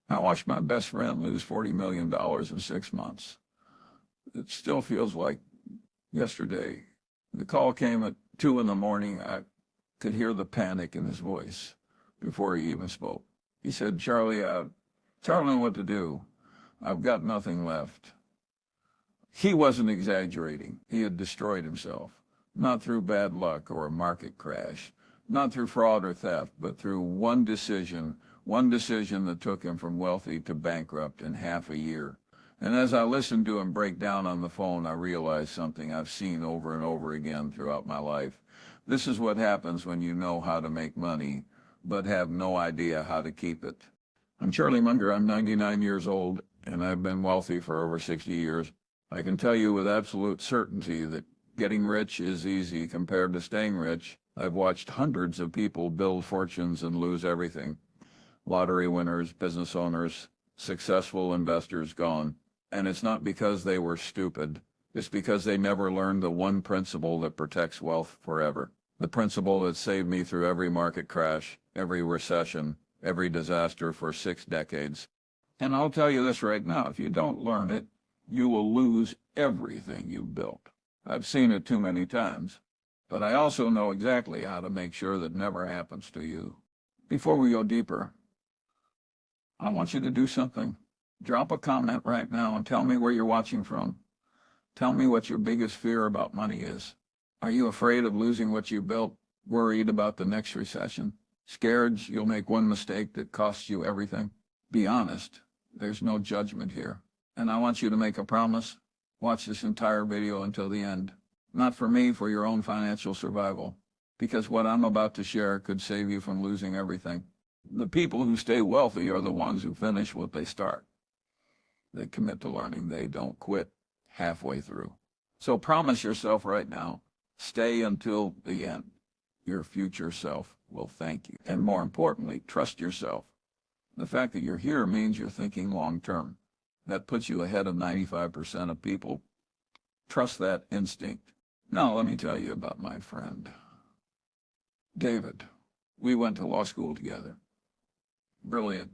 I watched my best friend lose $40 million in 6 months. It still feels like yesterday. The call came at 2 in the morning. I could hear the panic in his voice before he even spoke. He said, Charlie, I don't know what to do. I've got nothing left. He wasn't exaggerating. He had destroyed himself, not through bad luck or a market crash, not through fraud or theft, but through one decision that took him from wealthy to bankrupt in half a year. And as I listened to him break down on the phone, I realized something I've seen over and over again throughout my life. This is what happens when you know how to make money, but have no idea how to keep it. I'm Charlie Munger. I'm 99 years old, and I've been wealthy for over 60 years. I can tell you with absolute certainty that getting rich is easy compared to staying rich. I've watched hundreds of people build fortunes and lose everything. Lottery winners, business owners, successful investors gone. And it's not because they were stupid. It's because they never learned the one principle that protects wealth forever. The principle that saved me through every market crash, every recession, every disaster for 6 decades. And I'll tell you this right now, if you don't learn it, you will lose everything you've built. I've seen it too many times, but I also know exactly how to make sure that never happens to you. Before we go deeper, I want you to do something. Drop a comment right now and tell me where you're watching from. Tell me what your biggest fear about money is. Are you afraid of losing what you built? Worried about the next recession? Scared you'll make one mistake that costs you everything? Be honest. There's no judgment here. And I want you to make a promise. Watch this entire video until the end. Not for me, for your own financial survival. Because what I'm about to share could save you from losing everything. The people who stay wealthy are the ones who finish what they start. They commit to learning. They don't quit halfway through. So promise yourself right now, stay until the end. Your future self will thank you. And more importantly, trust yourself. The fact that you're here means you're thinking long term. That puts you ahead of 95% of people. Trust that instinct. Now let me tell you about my friend, David. We went to law school together. Brilliant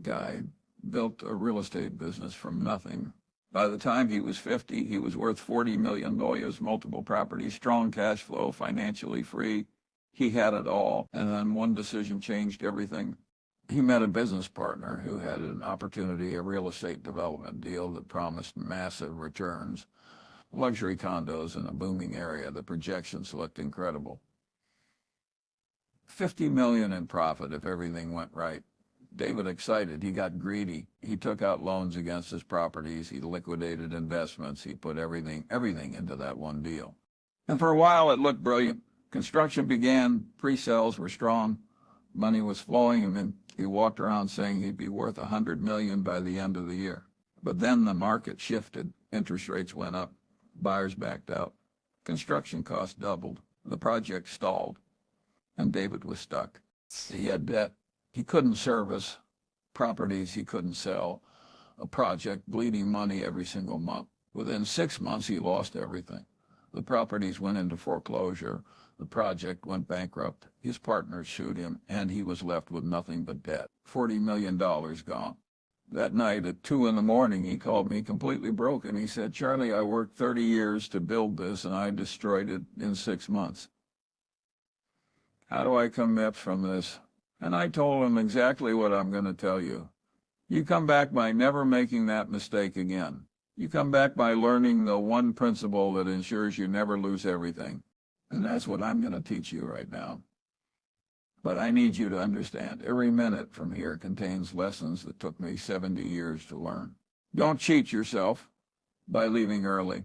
guy. Built a real estate business from nothing. By the time he was 50, he was worth $40 million, multiple properties, strong cash flow, financially free. He had it all. And then one decision changed everything. He met a business partner who had an opportunity, a real estate development deal that promised massive returns. Luxury condos in a booming area. The projections looked incredible. $50 million in profit if everything went right. David excited. He got greedy. He took out loans against his properties. He liquidated investments. He put everything into that one deal. And for a while, it looked brilliant. Construction began. Pre-sales were strong. Money was flowing, and he walked around saying he'd be worth $100 million by the end of the year. But then the market shifted. Interest rates went up. Buyers backed out. Construction costs doubled. The project stalled. And David was stuck. He had debt. He couldn't service properties he couldn't sell, a project bleeding money every single month. Within 6 months, he lost everything. The properties went into foreclosure. The project went bankrupt. His partners sued him, and he was left with nothing but debt. $40 million gone. That night at 2 in the morning, he called me completely broken. He said, Charlie, I worked 30 years to build this, and I destroyed it in 6 months. How do I come up from this? And I told him exactly what I'm going to tell you. You come back by never making that mistake again. You come back by learning the one principle that ensures you never lose everything. And that's what I'm going to teach you right now. But I need you to understand, every minute from here contains lessons that took me 70 years to learn. Don't cheat yourself by leaving early.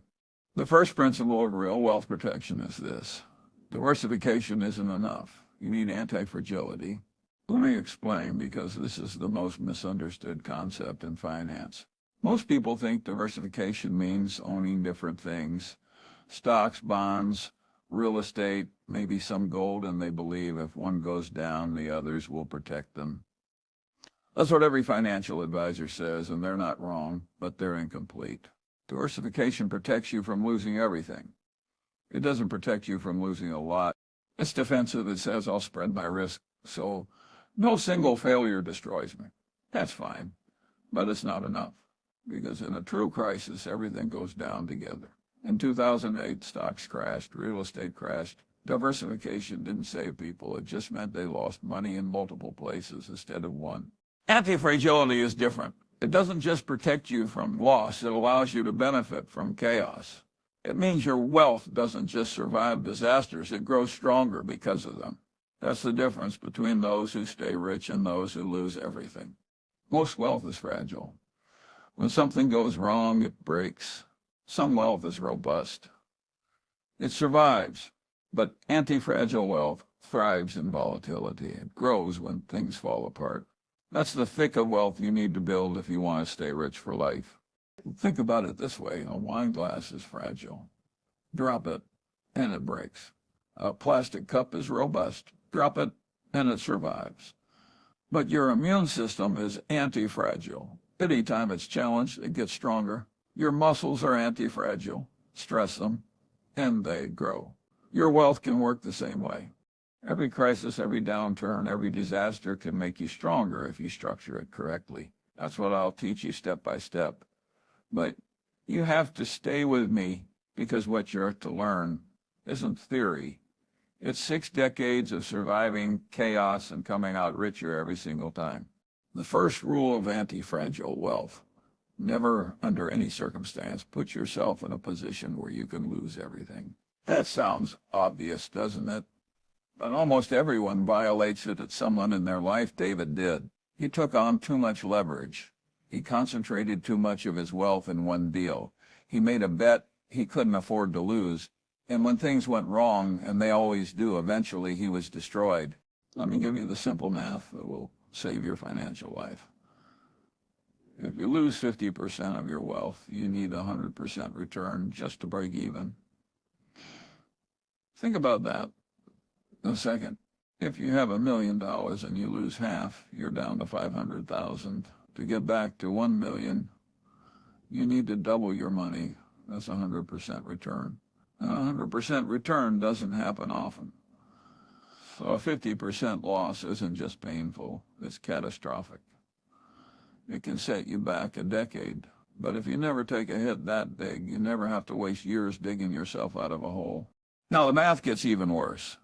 The first principle of real wealth protection is this. Diversification isn't enough. You need anti-fragility. Let me explain, because this is the most misunderstood concept in finance. Most people think diversification means owning different things. Stocks, bonds, real estate, maybe some gold, and they believe if one goes down, the others will protect them. That's what every financial advisor says, and they're not wrong, but they're incomplete. Diversification protects you from losing everything. It doesn't protect you from losing a lot. It's defensive. It says I'll spread my risk, so no single failure destroys me. That's fine, but it's not enough, because in a true crisis, everything goes down together. In 2008, stocks crashed, real estate crashed. Diversification didn't save people. It just meant they lost money in multiple places instead of one. Anti-fragility is different. It doesn't just protect you from loss. It allows you to benefit from chaos. It means your wealth doesn't just survive disasters. It grows stronger because of them. That's the difference between those who stay rich and those who lose everything. Most wealth is fragile. When something goes wrong, it breaks. Some wealth is robust. It survives, but anti-fragile wealth thrives in volatility. It grows when things fall apart. That's the thick of wealth you need to build if you want to stay rich for life. Think about it this way. A wine glass is fragile. Drop it, and it breaks. A plastic cup is robust. Drop it, and it survives. But your immune system is anti-fragile. Anytime it's challenged, it gets stronger. Your muscles are anti-fragile. Stress them, and they grow. Your wealth can work the same way. Every crisis, every downturn, every disaster can make you stronger if you structure it correctly. That's what I'll teach you step by step. But you have to stay with me, because what you're to learn isn't theory. It's 6 decades of surviving chaos and coming out richer every single time. The first rule of anti-fragile wealth: never, under any circumstance, put yourself in a position where you can lose everything. That sounds obvious, doesn't it? But almost everyone violates it at some point in their life. David did. He took on too much leverage. He concentrated too much of his wealth in one deal. He made a bet he couldn't afford to lose. And when things went wrong, and they always do, eventually he was destroyed. Let me give you the simple math that will save your financial life. If you lose 50% of your wealth, you need 100% return just to break even. Think about that a second. If you have $1 million and you lose half, you're down to 500,000. To get back to 1 million, you need to double your money. That's 100% return. And 100% return doesn't happen often. So a 50% loss isn't just painful, it's catastrophic. It can set you back a decade. But if you never take a hit that big, you never have to waste years digging yourself out of a hole. Now the math gets even worse.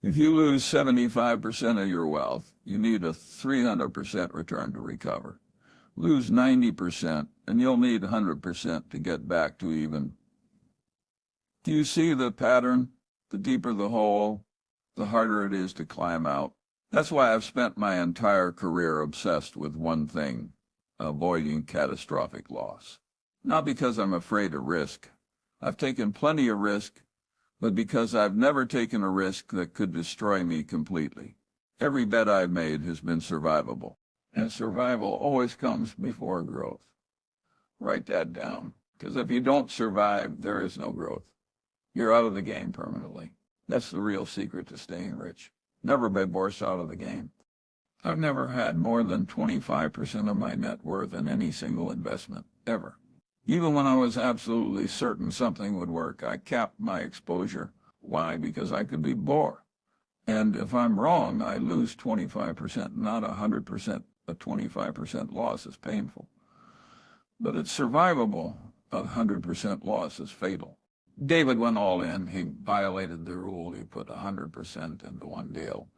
If you lose 75% of your wealth, you need a 300% return to recover. Lose 90%, and you'll need 100% to get back to even. Do you see the pattern? The deeper the hole, the harder it is to climb out. That's why I've spent my entire career obsessed with one thing: avoiding catastrophic loss. Not because I'm afraid of risk. I've taken plenty of risk, but because I've never taken a risk that could destroy me completely. Every bet I've made has been survivable, and survival always comes before growth. Write that down, because if you don't survive, there is no growth. You're out of the game permanently. That's the real secret to staying rich. Never be forced out of the game. I've never had more than 25% of my net worth in any single investment, ever. Even when I was absolutely certain something would work, I capped my exposure. Why? Because I could be bored. And if I'm wrong, I lose 25%, not 100%. A 25% loss is painful. But it's survivable. A 100% loss is fatal. David went all in. He violated the rule. He put 100% into one deal.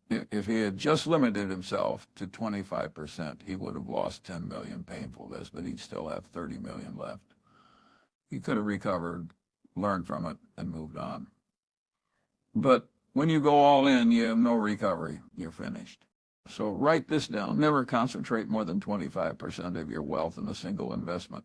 If he had just limited himself to 25%, he would have lost 10 million painful this, but he'd still have 30 million left. He could have recovered, learned from it, and moved on. But when you go all in, you have no recovery. You're finished. So write this down. Never concentrate more than 25% of your wealth in a single investment.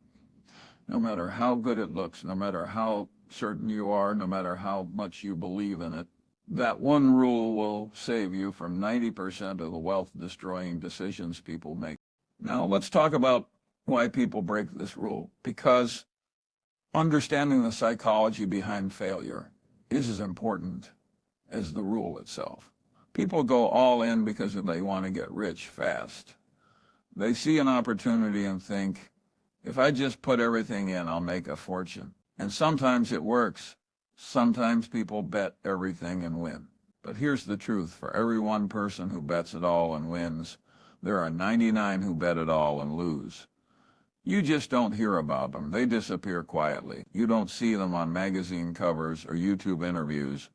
No matter how good it looks, no matter how certain you are, no matter how much you believe in it, that one rule will save you from 90% of the wealth-destroying decisions people make. Now, let's talk about why people break this rule. Because understanding the psychology behind failure is as important as the rule itself. People go all in because they want to get rich fast. They see an opportunity and think, if I just put everything in, I'll make a fortune. And sometimes it works. Sometimes people bet everything and win. But here's the truth. For every one person who bets it all and wins, There are 99 who bet it all and lose. You just don't hear about them. They disappear quietly. You don't see them on magazine covers or YouTube interviews.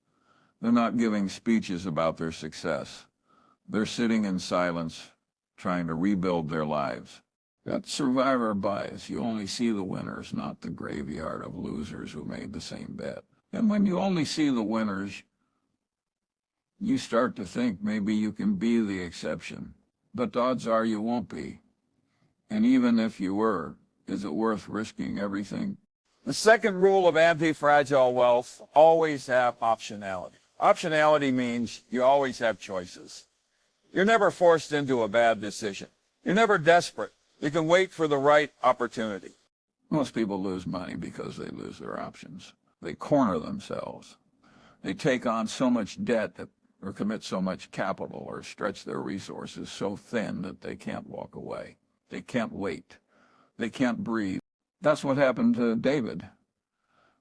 They're not giving speeches about their success. They're sitting in silence, trying to rebuild their lives. That's survivor bias. You only see the winners, not the graveyard of losers who made the same bet. And when you only see the winners, you start to think maybe you can be the exception. But odds are you won't be. And even if you were, is it worth risking everything? The second rule of anti-fragile wealth, always have optionality. Optionality means you always have choices. You're never forced into a bad decision. You're never desperate. You can wait for the right opportunity. Most people lose money because they lose their options. They corner themselves. They take on so much debt or commit so much capital or stretch their resources so thin that they can't walk away. They can't wait. They can't breathe. That's what happened to David.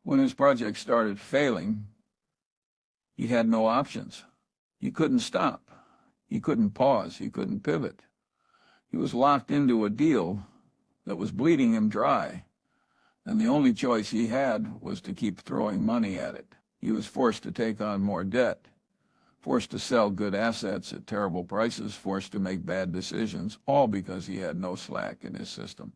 When his project started failing, he had no options. He couldn't stop. He couldn't pause. He couldn't pivot. He was locked into a deal that was bleeding him dry, and the only choice he had was to keep throwing money at it. He was forced to take on more debt, forced to sell good assets at terrible prices, forced to make bad decisions, all because he had no slack in his system.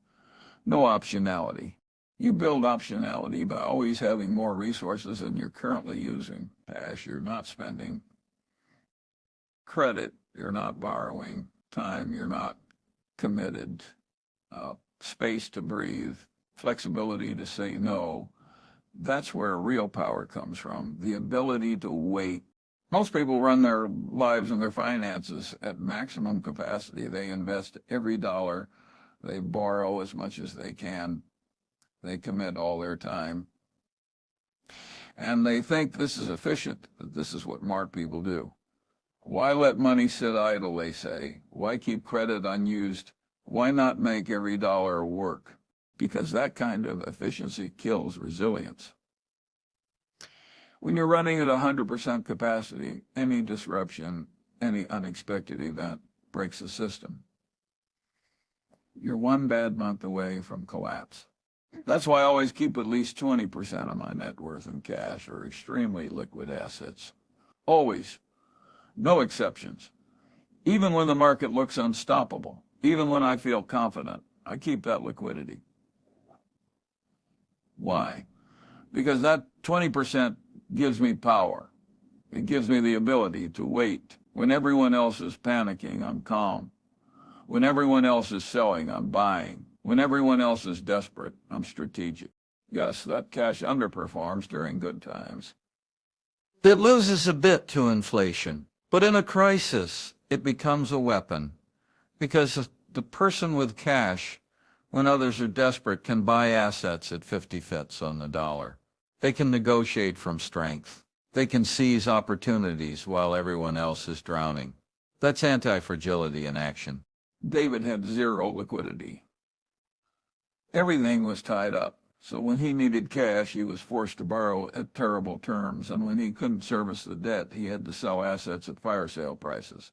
No optionality. You build optionality by always having more resources than you're currently using. Cash, you're not spending. Credit, you're not borrowing. Time, you're not committed. Space to breathe. Flexibility to say no. That's where real power comes from. The ability to wait. Most people run their lives and their finances at maximum capacity. They invest every dollar. They borrow as much as they can. They commit all their time. And they think this is efficient, that this is what smart people do. Why let money sit idle, they say? Why keep credit unused? Why not make every dollar work? Because that kind of efficiency kills resilience. When you're running at 100% capacity, any disruption, any unexpected event breaks the system. You're one bad month away from collapse. That's why I always keep at least 20% of my net worth in cash or extremely liquid assets. Always. No exceptions. Even when the market looks unstoppable, even when I feel confident, I keep that liquidity. Why? Because that 20% gives me power. It gives me the ability to wait. When everyone else is panicking, I'm calm. When everyone else is selling, I'm buying. When everyone else is desperate, I'm strategic. Yes, that cash underperforms during good times. It loses a bit to inflation, but in a crisis, it becomes a weapon. Because the person with cash, when others are desperate, can buy assets at 50 cents on the dollar. They can negotiate from strength. They can seize opportunities while everyone else is drowning. That's anti-fragility in action. David had zero liquidity. Everything was tied up. So when he needed cash, he was forced to borrow at terrible terms. And when he couldn't service the debt, he had to sell assets at fire sale prices.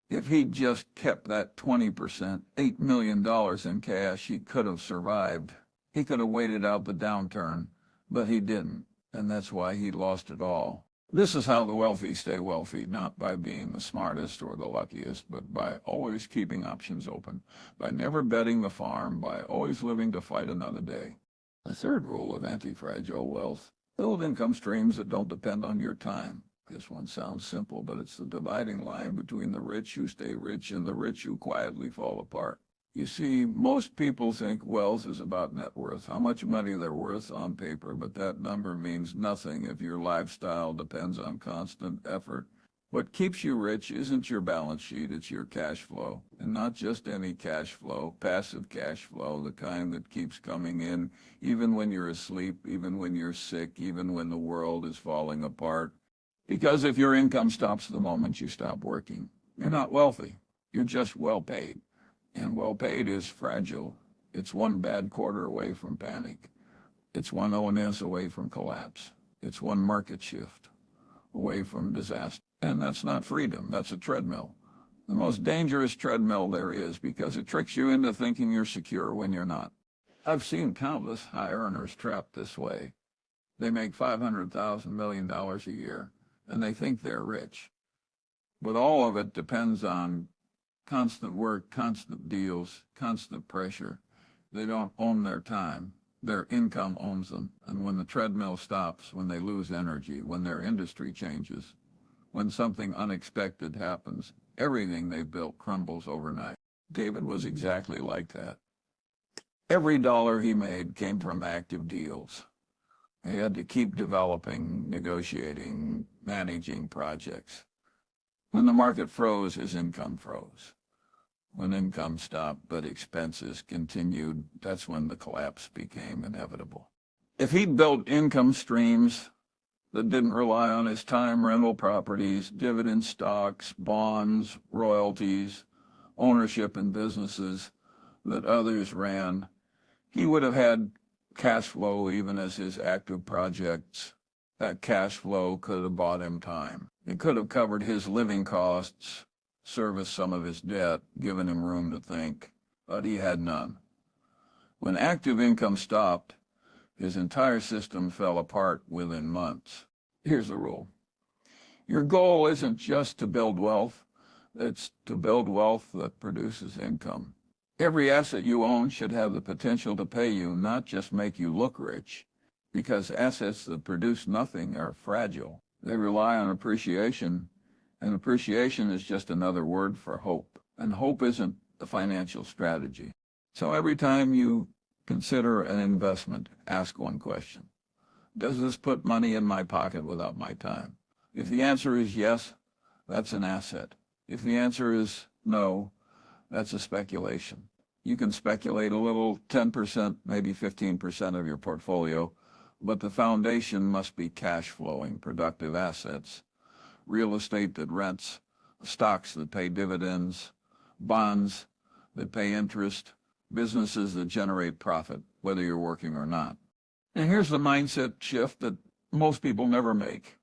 If he'd just kept that 20%, $8 million in cash, he could have survived. He could have waited out the downturn, but he didn't. And that's why he lost it all. This is how the wealthy stay wealthy, not by being the smartest or the luckiest, but by always keeping options open, by never betting the farm, by always living to fight another day. The third rule of anti-fragile wealth, build income streams that don't depend on your time. This one sounds simple, but it's the dividing line between the rich who stay rich and the rich who quietly fall apart. You see, most people think wealth is about net worth, how much money they're worth on paper, but that number means nothing if your lifestyle depends on constant effort. What keeps you rich isn't your balance sheet, it's your cash flow. And not just any cash flow, passive cash flow, the kind that keeps coming in even when you're asleep, even when you're sick, even when the world is falling apart. Because if your income stops the moment you stop working, you're not wealthy, you're just well paid. And well paid is fragile. It's one bad quarter away from panic. It's one ONS away from collapse. It's one market shift away from disaster. And that's not freedom, that's a treadmill. the most dangerous treadmill there is because it tricks you into thinking you're secure when you're not. I've seen countless high earners trapped this way. They make $500,000 million a year, and they think they're rich. But all of it depends on constant work, constant deals, constant pressure. They don't own their time. Their income owns them. And when the treadmill stops, when they lose energy, when their industry changes, when something unexpected happens, everything they've built crumbles overnight. David was exactly like that. Every dollar he made came from active deals. He had to keep developing, negotiating, managing projects. When the market froze, his income froze. When income stopped, but expenses continued, that's when the collapse became inevitable. If he'd built income streams that didn't rely on his time, rental properties, dividend stocks, bonds, royalties, ownership in businesses that others ran, he would have had cash flow even as his active projects. That cash flow could have bought him time. It could have covered his living costs, serviced some of his debt, given him room to think, but he had none. When active income stopped, his entire system fell apart within months. Here's the rule. Your goal isn't just to build wealth, it's to build wealth that produces income. Every asset you own should have the potential to pay you, not just make you look rich, because assets that produce nothing are fragile. They rely on appreciation, and appreciation is just another word for hope. And hope isn't the financial strategy. So every time you consider an investment, ask one question. Does this put money in my pocket without my time? If the answer is yes, that's an asset. If the answer is no, that's a speculation. You can speculate a little, 10%, maybe 15% of your portfolio, but the foundation must be cash flowing, productive assets, real estate that rents, stocks that pay dividends, bonds that pay interest, businesses that generate profit, whether you're working or not. And here's the mindset shift that most people never make.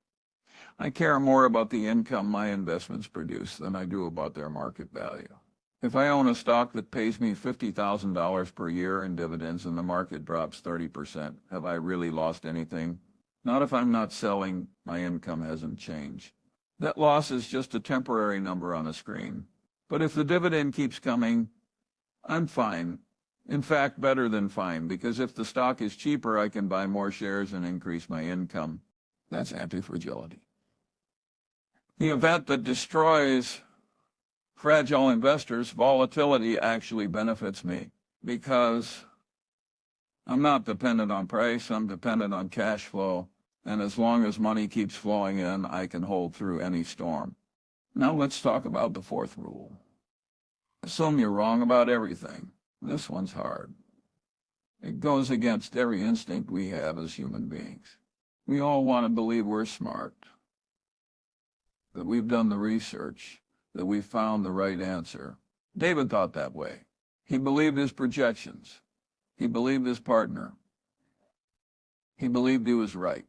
I care more about the income my investments produce than I do about their market value. If I own a stock that pays me $50,000 per year in dividends and the market drops 30%, have I really lost anything? Not if I'm not selling, my income hasn't changed. That loss is just a temporary number on a screen. But if the dividend keeps coming, I'm fine. In fact, better than fine, because if the stock is cheaper, I can buy more shares and increase my income. That's anti-fragility. The event that destroys fragile investors, volatility, actually benefits me because I'm not dependent on price, I'm dependent on cash flow, and as long as money keeps flowing in, I can hold through any storm. Now let's talk about the fourth rule. Assume you're wrong about everything. This one's hard. It goes against every instinct we have as human beings. We all want to believe we're smart, that we've done the research, that we found the right answer. David thought that way. He believed his projections. He believed his partner. He believed he was right.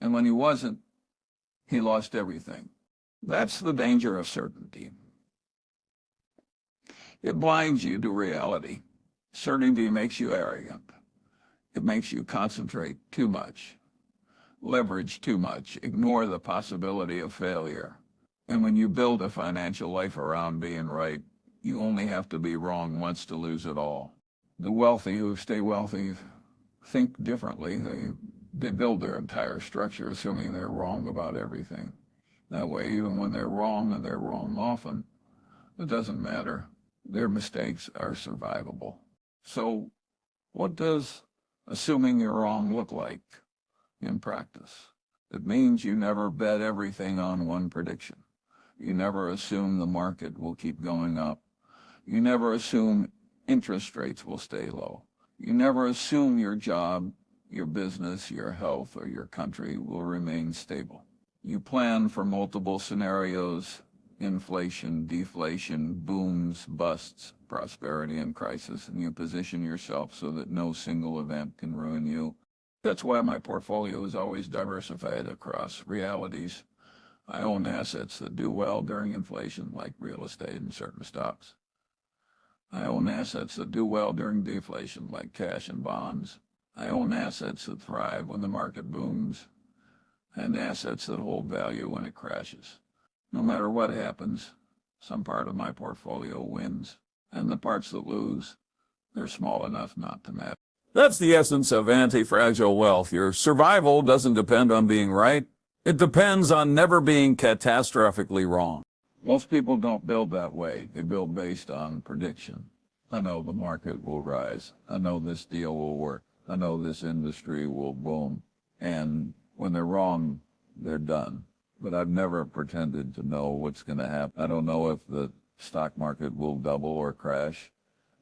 And when he wasn't, he lost everything. That's the danger of certainty. It blinds you to reality. Certainty makes you arrogant. It makes you concentrate too much, leverage too much, ignore the possibility of failure. And when you build a financial life around being right, you only have to be wrong once to lose it all. The wealthy who stay wealthy think differently. They build their entire structure assuming they're wrong about everything. That way, even when they're wrong, and they're wrong often, it doesn't matter. Their mistakes are survivable. So what does assuming you're wrong look like in practice? It means you never bet everything on one prediction. You never assume the market will keep going up. You never assume interest rates will stay low. You never assume your job, your business, your health, or your country will remain stable. You plan for multiple scenarios: inflation, deflation, booms, busts, prosperity, and crisis, and you position yourself so that no single event can ruin you. That's why my portfolio is always diversified across realities. I own assets that do well during inflation, like real estate and certain stocks. I own assets that do well during deflation, like cash and bonds. I own assets that thrive when the market booms, and assets that hold value when it crashes. No matter what happens, some part of my portfolio wins, and the parts that lose, they're small enough not to matter. That's the essence of anti-fragile wealth. Your survival doesn't depend on being right. It depends on never being catastrophically wrong. Most people don't build that way. They build based on prediction. I know the market will rise. I know this deal will work. I know this industry will boom. And when they're wrong, they're done. But I've never pretended to know what's going to happen. I don't know if the stock market will double or crash.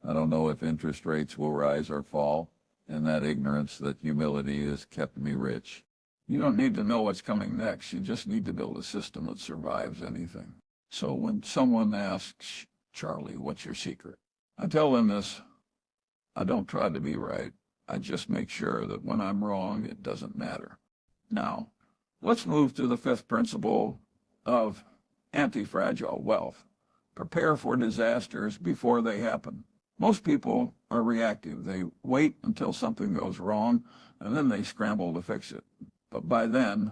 I don't know if interest rates will rise or fall. And that ignorance, that humility has kept me rich. You don't need to know what's coming next. You just need to build a system that survives anything. So when someone asks, Charlie, what's your secret? I tell them this: I don't try to be right. I just make sure that when I'm wrong, it doesn't matter. Now, let's move to the fifth principle of anti-fragile wealth. Prepare for disasters before they happen. Most people are reactive. They wait until something goes wrong, and then they scramble to fix it. But by then,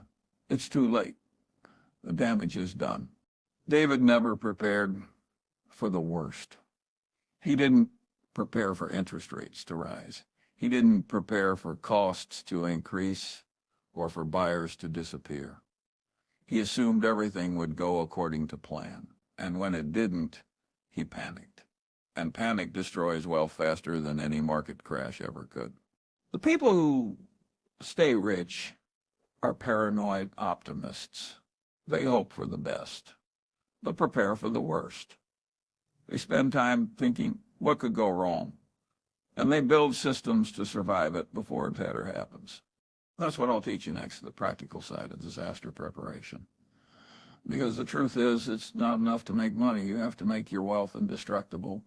it's too late. The damage is done. David never prepared for the worst. He didn't prepare for interest rates to rise. He didn't prepare for costs to increase or for buyers to disappear. He assumed everything would go according to plan. And when it didn't, he panicked. And panic destroys wealth faster than any market crash ever could. The people who stay rich are paranoid optimists. They hope for the best, but prepare for the worst. They spend time thinking, what could go wrong? And they build systems to survive it before it ever happens. That's what I'll teach you next, the practical side of disaster preparation. Because the truth is, it's not enough to make money. You have to make your wealth indestructible.